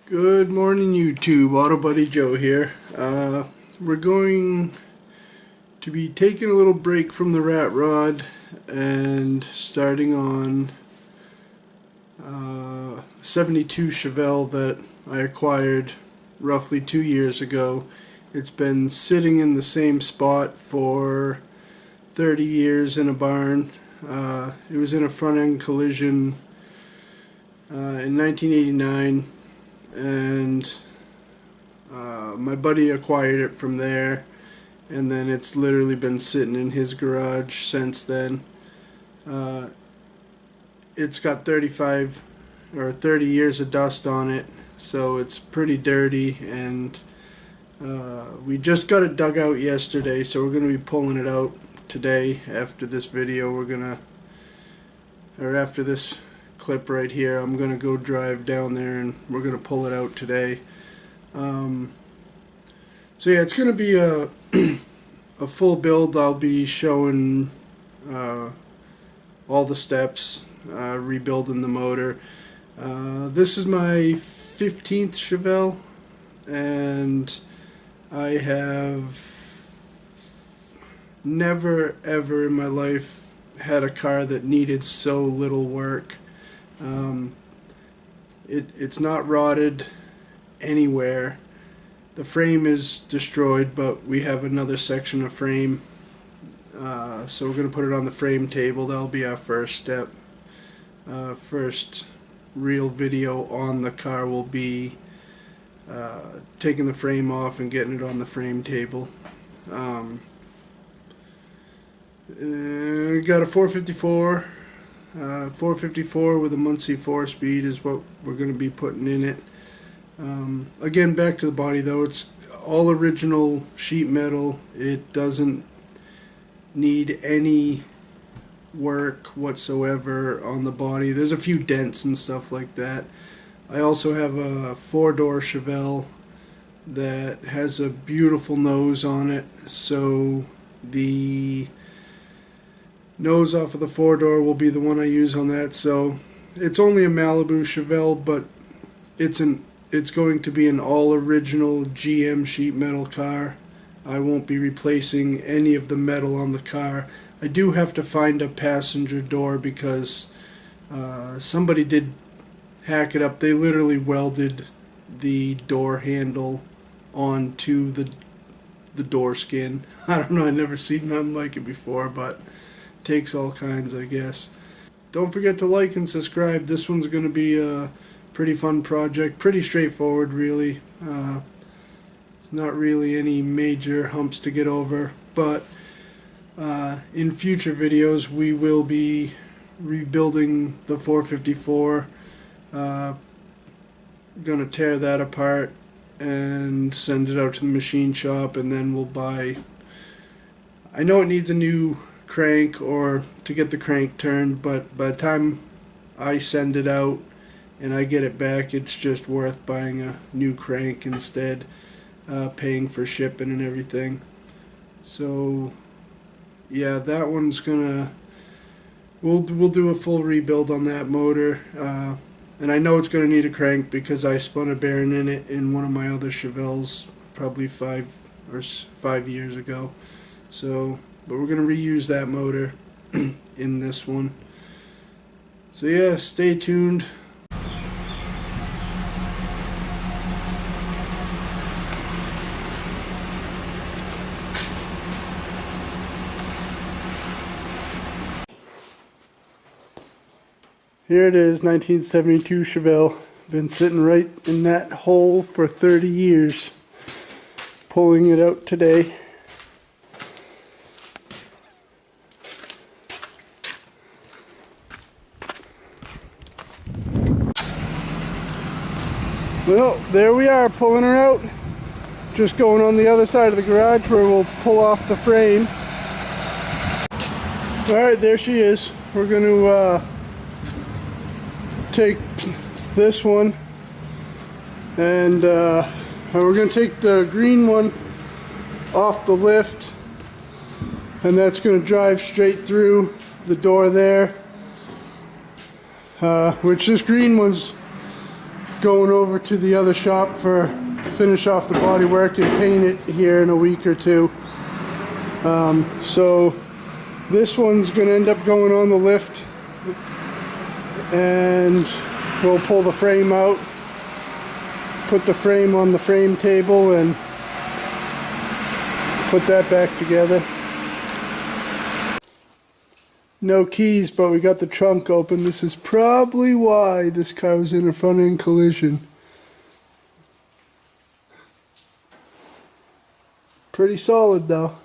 Good morning, YouTube. Auto Buddy Joe here. We're going to be taking a little break from the rat rod and starting on 72 Chevelle that I acquired roughly 2 years ago. It's been sitting in the same spot for 30 years in a barn. It was in a front-end collision in 1989. And my buddy acquired it from there, and then it's literally been sitting in his garage since then. It's got 35 or 30 years of dust on it, so it's pretty dirty, and we just got it dug out yesterday, so we're going to be pulling it out today. After this video, after this clip right here, I'm gonna go drive down there and we're gonna pull it out today. So yeah, it's gonna be a a full build. I'll be showing all the steps, rebuilding the motor. This is my 15th Chevelle, and I have never ever in my life had a car that needed so little work. It's not rotted anywhere. The frame is destroyed, but we have another section of frame, so we're going to put it on the frame table. That'll be our first step. First real video on the car will be taking the frame off and getting it on the frame table. Got a 454. 454 with a Muncie 4-speed is what we're going to be putting in it. Again, back to the body though, it's all original sheet metal. It doesn't need any work whatsoever on the body. There's a few dents and stuff like that. I also have a 4-door Chevelle that has a beautiful nose on it, so the nose off of the 4-door will be the one I use on that. So it's only a Malibu Chevelle, but it's going to be an all original GM sheet metal car. I won't be replacing any of the metal on the car. I do have to find a passenger door because somebody did hack it up. They literally welded the door handle onto the door skin. I don't know, I've never seen nothing like it before, but takes all kinds, I guess. Don't forget to like and subscribe. This one's going to be a pretty fun project, pretty straightforward really. It's not really any major humps to get over, but in future videos we will be rebuilding the 454. Gonna tear that apart and send it out to the machine shop, and then we'll buy, I know it needs a new crank or to get the crank turned, but by the time I send it out and I get it back, it's just worth buying a new crank instead, paying for shipping and everything. So yeah, that one's gonna, we'll do a full rebuild on that motor, and I know it's gonna need a crank because I spun a bearing in it in one of my other Chevelles probably 5 years ago. So but we're going to reuse that motor in this one. So yeah, stay tuned. Here it is, 1972 Chevelle. Been sitting right in that hole for 30 years. Pulling it out today. Well, there we are, pulling her out. Just going on the other side of the garage where we'll pull off the frame. Alright, there she is. We're going to take this one, and we're going to take the green one off the lift, and that's going to drive straight through the door there, which this green one's going over to the other shop for finish off the bodywork and paint it here in a week or two. So this one's going to end up going on the lift, and we'll pull the frame out, put the frame on the frame table, and put that back together. No keys, but we got the trunk open. This is probably why this car was in a front-end collision. Pretty solid though.